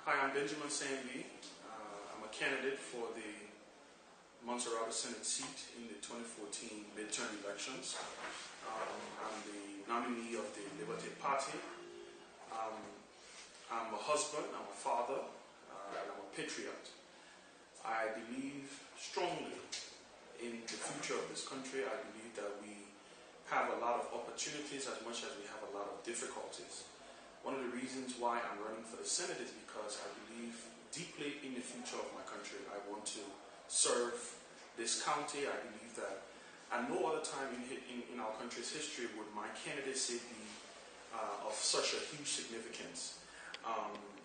Hi, I'm Benjamin Sanvee. I'm a candidate for the Montserrat Senate seat in the 2014 midterm elections. I'm the nominee of the Liberty Party. I'm a husband, I'm a father, and I'm a patriot. I believe strongly in the future of this country. I believe that we have a lot of opportunities as much as we have a lot of difficulties. One of the reasons why I'm running for the Senate is because I believe deeply in the future of my country. I want to serve this county. I believe that at no other time in our country's history would my candidacy be of such a huge significance.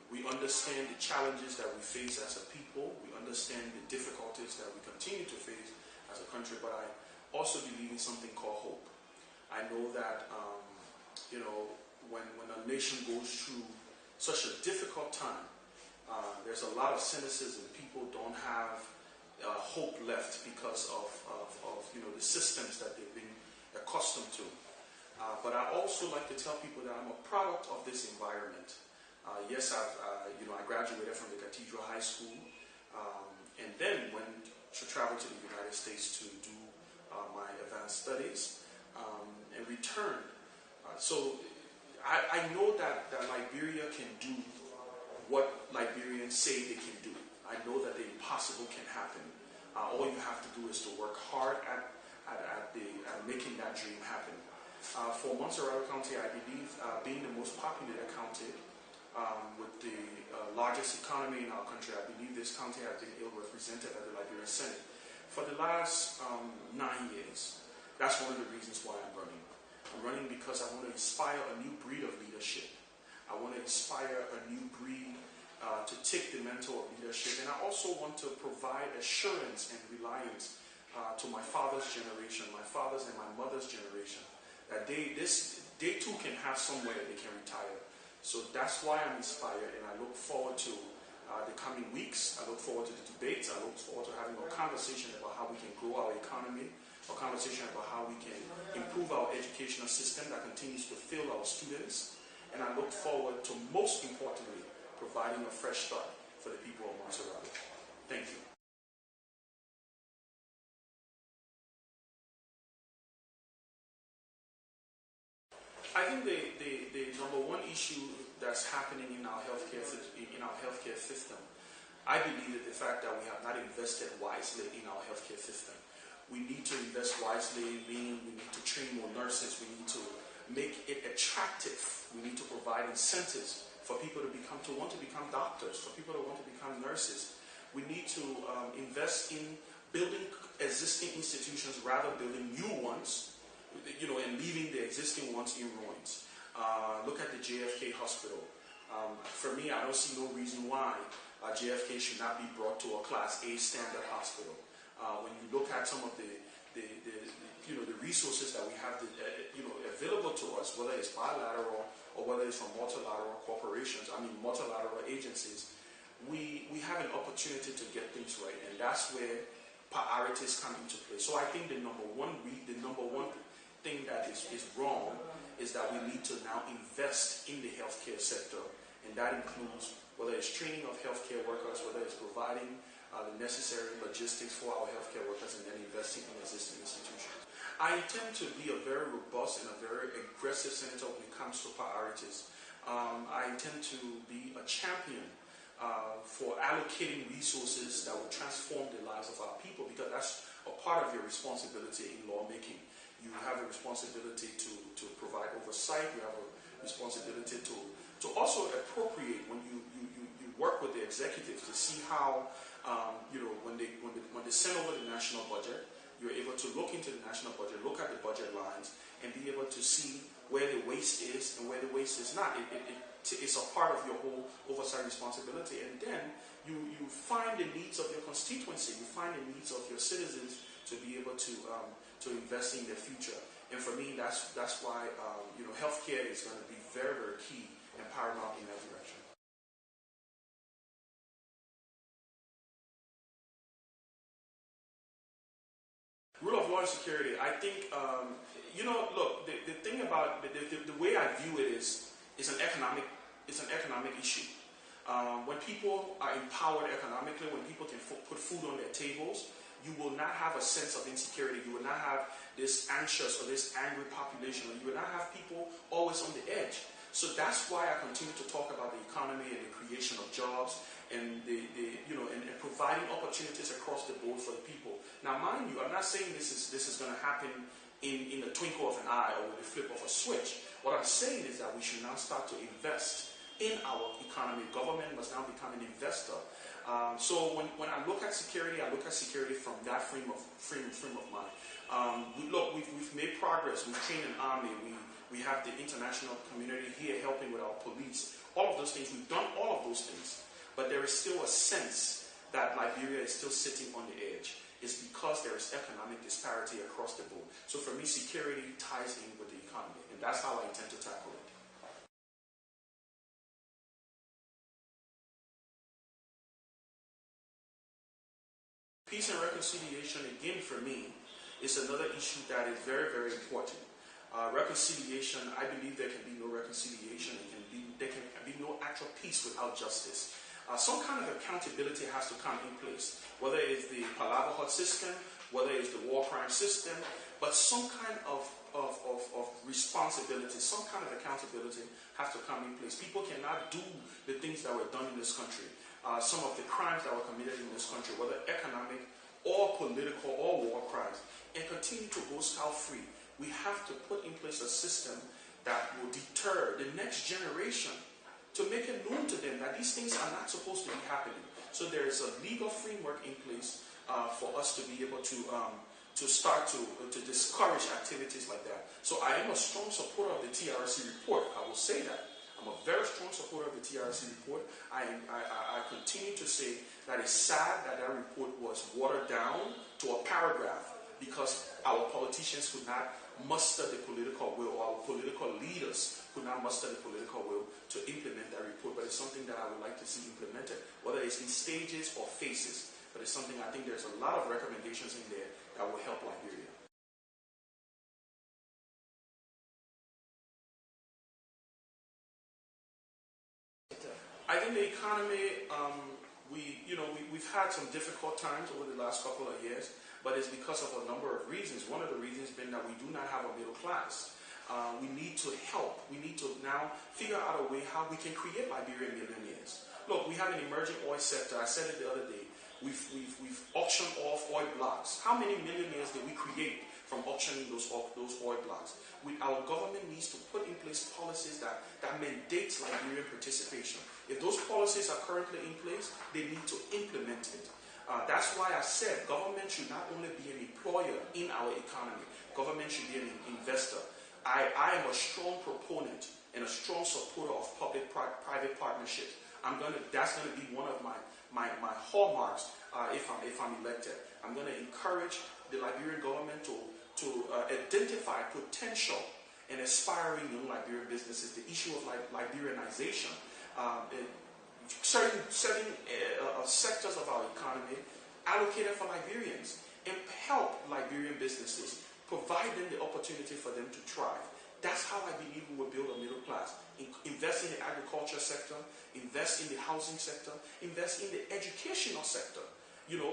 We understand the challenges that we face as a people. We understand the difficulties that we continue to face as a country, but I also believe in something called hope. I know that, when a nation goes through such a difficult time, there's a lot of cynicism. People don't have hope left because of the systems that they've been accustomed to. But I also like to tell people that I'm a product of this environment. Yes, I graduated from the Cathedral High School, and then went to travel to the United States to do my advanced studies, and returned. So I know that Liberia can do what Liberians say they can do. I know that the impossible can happen. All you have to do is to work hard at making that dream happen. For Montserrat County, I believe being the most populated county with the largest economy in our country, I believe this county has been ill-represented at the Liberian Senate for the last 9 years. That's one of the reasons why I'm running. I'm running because I want to inspire a new breed of leadership. I want to inspire a new breed to take the mantle of leadership, and I also want to provide assurance and reliance to my father's generation, my father's and my mother's generation, that they too can have somewhere they can retire. So that's why I'm inspired, and I look forward to the coming weeks. I look forward to the debates. I look forward to having a conversation about how we can grow our economy, a conversation about how we can improve our educational system that continues to fail our students. And I look forward to, most importantly, providing a fresh start for the people of Montserrat. Thank you. I think the number one issue that's happening in our healthcare system, I believe that the fact that we have not invested wisely in our healthcare system. We need to invest wisely, meaning we need to train more nurses, we need to make it attractive, we need to provide incentives for people to want to become doctors, for people to want to become nurses. We need to invest in building existing institutions rather than building new ones, and leaving the existing ones in ruins. Look at the JFK hospital. For me, I don't see no reason why JFK should not be brought to a Class A standard hospital. When you look at some of the resources that we have available to us, whether it's bilateral or whether it's from multilateral corporations, multilateral agencies, we have an opportunity to get things right, and that's where priorities come into play. So I think the number one thing that is wrong is that we need to now invest in the healthcare sector, and that includes whether it's training of healthcare workers, whether it's providing the necessary logistics for our healthcare workers, and then investing in existing institutions. I intend to be a very robust and a very aggressive senator when it comes to priorities. I intend to be a champion for allocating resources that will transform the lives of our people, because that's a part of your responsibility in lawmaking. You have a responsibility to provide oversight. You have a responsibility to also appropriate when you work with the executives to see how when they send over the national budget, you're able to look into the national budget, look at the budget lines, and be able to see where the waste is and where the waste is not. It's a part of your whole oversight responsibility. And then you find the needs of your constituency, you find the needs of your citizens to be able to invest in their future. And for me, that's why healthcare is going to be very, very key and paramount in that direction. Rule of law and security. I think, look, the thing about the way I view it is an economic issue. When people are empowered economically, when people can put food on their tables, you will not have a sense of insecurity. You will not have this anxious or this angry population, or you will not have people always on the edge. So that's why I continue to talk about the economy and the creation of jobs and and providing opportunities across the board for the people. Now, mind you, I'm not saying this is going to happen in the twinkle of an eye or with the flip of a switch. What I'm saying is that we should now start to invest in our economy. Government must now become an investor. So when I look at security, I look at security from that frame of mind. We've made progress. We've trained an army. We have the international community here helping with our police. All of those things, we've done all of those things. But there is still a sense that Liberia is still sitting on the edge. It's because there is economic disparity across the board. So for me, security ties in with the economy, and that's how I intend to tackle it. Peace and reconciliation, again, for me, is another issue that is very, very important. Reconciliation, I believe there can be no reconciliation. There can be no actual peace without justice. Some kind of accountability has to come in place, whether it's the Palava Hut system, whether it's the war crime system, but some kind of responsibility, some kind of accountability has to come in place. People cannot do the things that were done in this country. Some of the crimes that were committed in this country, whether economic or political or war crimes, and continue to go scot-free. We have to put in place a system that will deter the next generation, to make it known to them that these things are not supposed to be happening. So there is a legal framework in place for us to be able to start to discourage activities like that. So I am a strong supporter of the TRC report. I will say that. I'm a very strong supporter of the TRC report. I continue to say that it's sad that report was watered down to a paragraph because our politicians could not muster the political will, or our political leaders could not muster the political will to implement that report. But it's something that I would like to see implemented, whether it's in stages or phases. But it's something I think there's a lot of recommendations in there that will help Liberia. I think the economy, we've had some difficult times over the last couple of years, but it's because of a number of reasons. One of the reasons being that we do not have a middle class. We need to help. We need to now figure out a way how we can create Liberian millionaires. Look, we have an emerging oil sector. I said it the other day. We've auctioned off oil blocks. How many millionaires did we create from auctioning those oil blocks? Our government needs to put in place policies that mandates Liberian participation. If those policies are currently in place, they need to implement it. That's why I said government should not only be an employer in our economy, government should be an investor. I am a strong proponent and a strong supporter of public-private partnerships. That's gonna be one of my hallmarks if I'm elected. I'm gonna encourage the Liberian government to identify potential and aspiring young Liberian businesses. The issue of Liberianization, certain sectors of our economy allocated for Liberians, and help Liberian businesses, provide them the opportunity for them to thrive. That's how I believe we will build a middle class. Invest in the agriculture sector, invest in the housing sector, invest in the educational sector.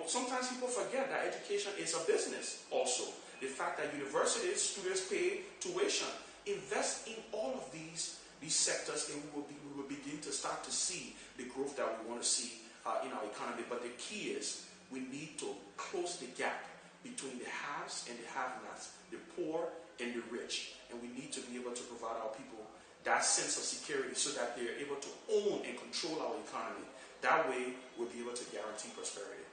Sometimes people forget that education is a business also. The fact that universities, students pay tuition. Invest in all of these sectors, and we will begin to start to see the growth that we want to see in our economy. But the key is we need to close the gap between the haves and the have-nots, the poor and the rich. And we need to be able to provide our people that sense of security so that they're able to own and control our economy. That way, we'll be able to guarantee prosperity.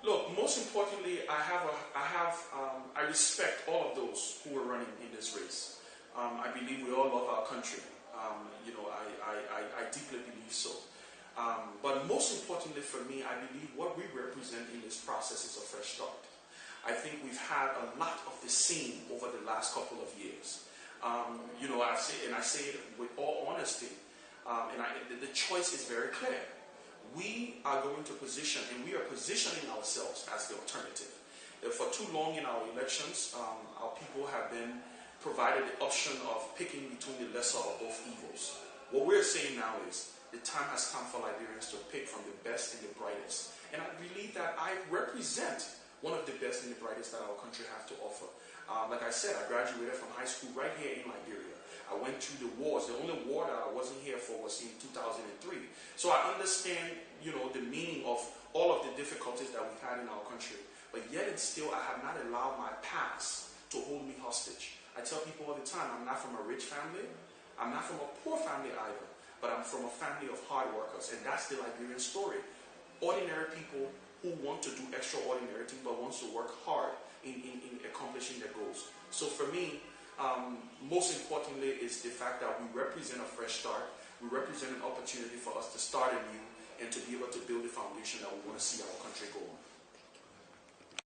Look, most importantly, I respect all of those who are running in this race. I believe we all love our country. I deeply believe so. But most importantly for me, I believe what we represent in this process is a fresh start. I think we've had a lot of the same over the last couple of years. I say it with all honesty, the choice is very clear. We are going to position, and we are positioning ourselves as the alternative. For too long in our elections, our people have been provided the option of picking between the lesser of both evils. What we're saying now is the time has come for Liberians to pick from the best and the brightest. And I believe that I represent one of the best and the brightest that our country has to offer. Like I said, I graduated from high school right here in Liberia. I went through the wars. The only war that I wasn't here for was in 2003. So I understand, the meaning of all of the difficulties that we've had in our country. But yet and still, I have not allowed my past to hold me hostage. I tell people all the time, I'm not from a rich family. I'm not from a poor family either. But I'm from a family of hard workers. And that's the Liberian story. Ordinary people who want to do extraordinary things but wants to work hard in accomplishing their goals. So for me, most importantly is the fact that we represent a fresh start. We represent an opportunity for us to start anew and to be able to build the foundation that we want to see our country go on.